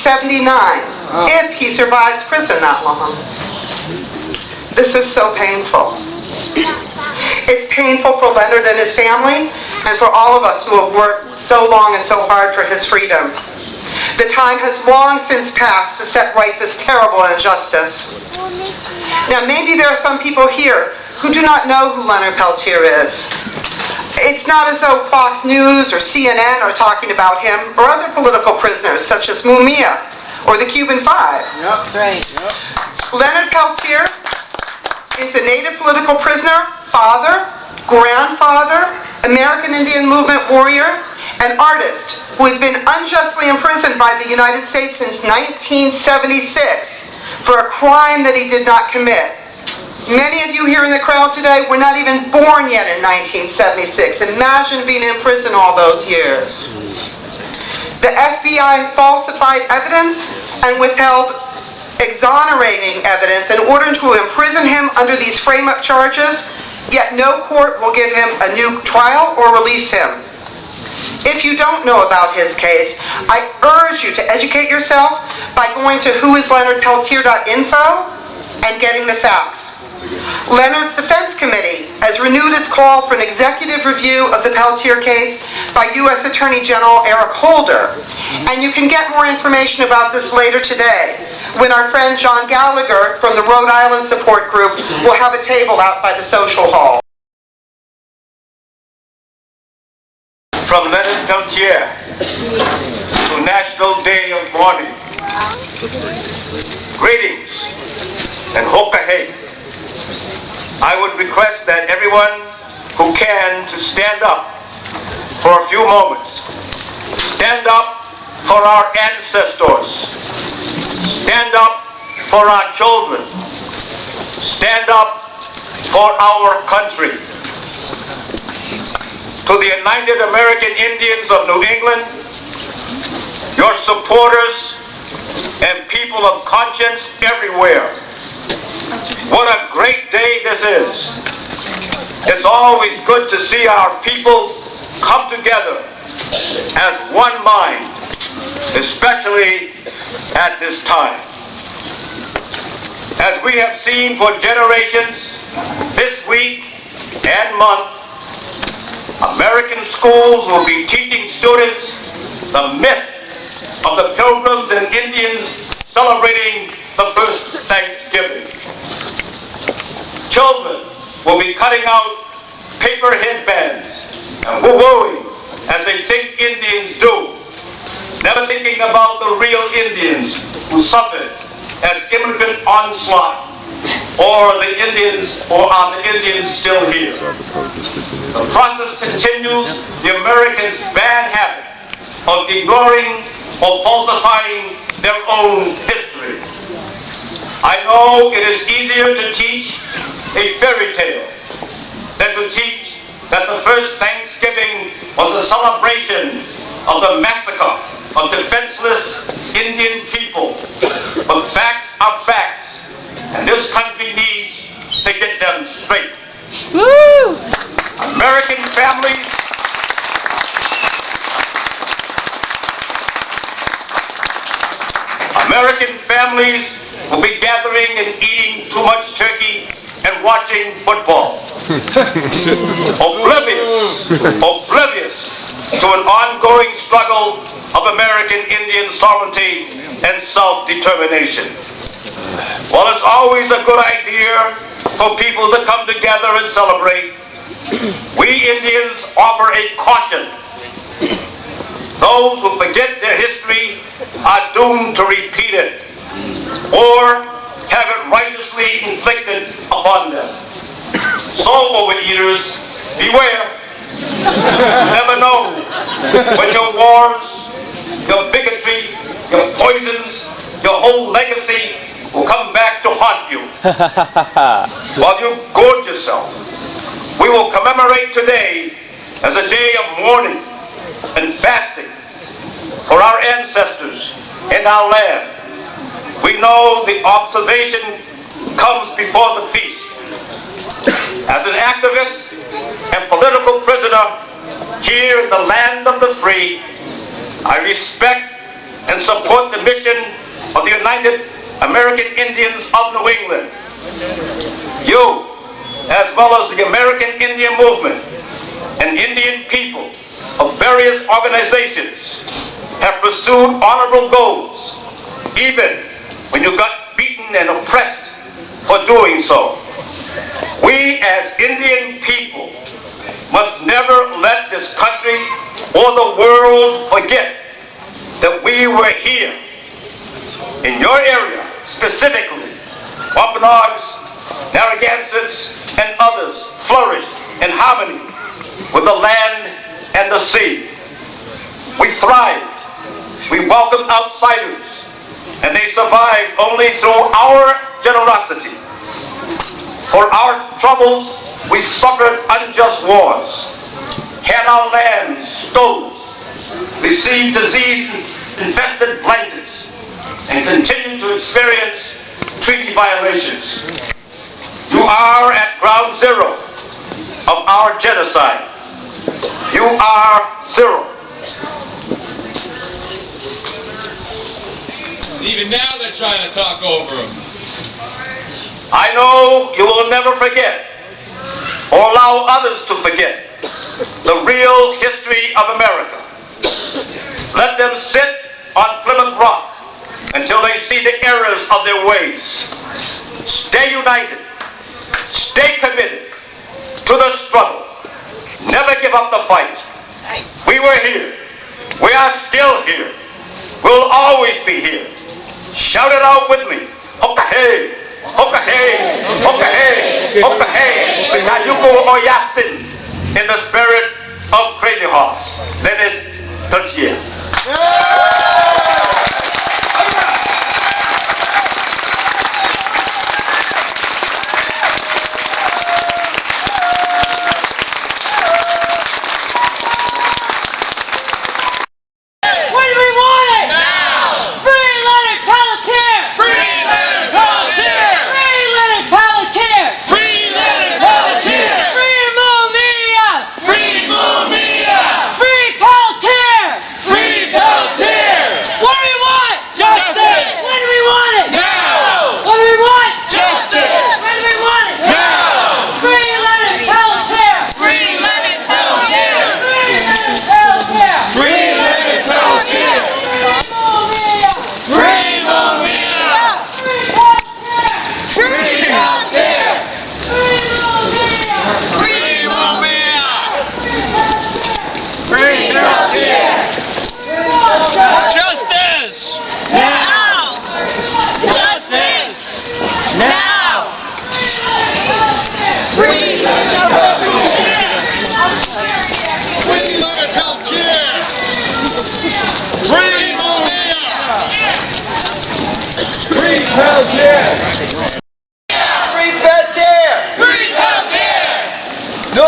79, if he survives prison that long. This is so painful. It's painful for Leonard and his family, and for all of us who have worked so long and so hard for his freedom. The time has long since passed to set right this terrible injustice. Now, maybe there are some people here who do not know who Leonard Peltier is. It's not as though Fox News or CNN are talking about him or other political prisoners such as Mumia or the Cuban Five. That's right. Leonard Peltier is a native political prisoner, father, grandfather, American Indian movement warrior, and artist who has been unjustly imprisoned by the United States since 1976 for a crime that he did not commit. Many of you here in the crowd today were not even born yet in 1976. Imagine being in prison all those years. The FBI falsified evidence and withheld exonerating evidence in order to imprison him under these frame-up charges, yet no court will give him a new trial or release him. If you don't know about his case, I urge you to educate yourself by going to whoisleonardpeltier.info and getting the facts. Leonard's Defense Committee has renewed its call for an executive review of the Peltier case by U.S. Attorney General Eric Holder. And you can get more information about this later today when our friend John Gallagher from the Rhode Island Support Group will have a table out by the social hall. From Leonard Peltier to National Day of Mourning. Greetings and hokahe. I would request that everyone who can to stand up for a few moments. Stand up for our ancestors. Stand up for our children. Stand up for our country. To the United American Indians of New England, your supporters, and people of conscience everywhere, what a great day this is. It's always good to see our people come together as one mind, especially at this time. As we have seen for generations, this week and month, American schools will be teaching students the myth of the Pilgrims and Indians celebrating the first Thanksgiving. Children will be cutting out paper headbands and woo-wooing as they think Indians do, never thinking about the real Indians who suffered as immigrant onslaught, or the Indians, or are the Indians still here? The process continues the Americans' bad habit of ignoring or falsifying their own history. I know it is easier to teach a fairy tale than to teach that the first Thanksgiving was a celebration of the massacre of defenseless Indian people. But facts are facts, and this country needs to get them straight. Woo! American families will be gathering and eating too much turkey and watching football. oblivious to an ongoing struggle of American Indian sovereignty and self-determination. While it's always a good idea for people to come together and celebrate, we Indians offer a caution. Those who forget their history are doomed to repeat it or have it righteously inflicted upon them. So, overeaters, beware. You never know when your wars, your bigotry, your poisons, your whole legacy will come back to haunt you. While you gorge yourself, we will commemorate today as a day of mourning and fasting for our ancestors in our land. We know the observation comes before the feast. As an activist and political prisoner here in the land of the free, I respect and support the mission of the United American Indians of New England. You, as well as the American Indian movement and Indian people of various organizations, have pursued honorable goals, even when you got beaten and oppressed for doing so. We as Indian people must never let this country or the world forget that we were here in your area, specifically Wampanoags, Narragansetts, and others flourished in harmony with the land and the sea. We thrived. We welcomed outsiders, and they survived only through our generosity. For our troubles, we suffered unjust wars, had our lands stolen, received disease-infested blankets, and continue to experience treaty violations. You are at ground zero of our genocide. You are zero. Even now they're trying to talk over him. I know you will never forget or allow others to forget the real history of America. Let them sit on Plymouth Rock until they see the errors of their ways. Stay united. Stay committed to the struggle. Never give up the fight. We were here. We are still here. We'll always be here. Shout it out with me. Hoka-hey, hoka-hey, hoka-hey, hoka-hey. Yayuko Oyasin, in the spirit of Crazy Horse. Let it touch you. No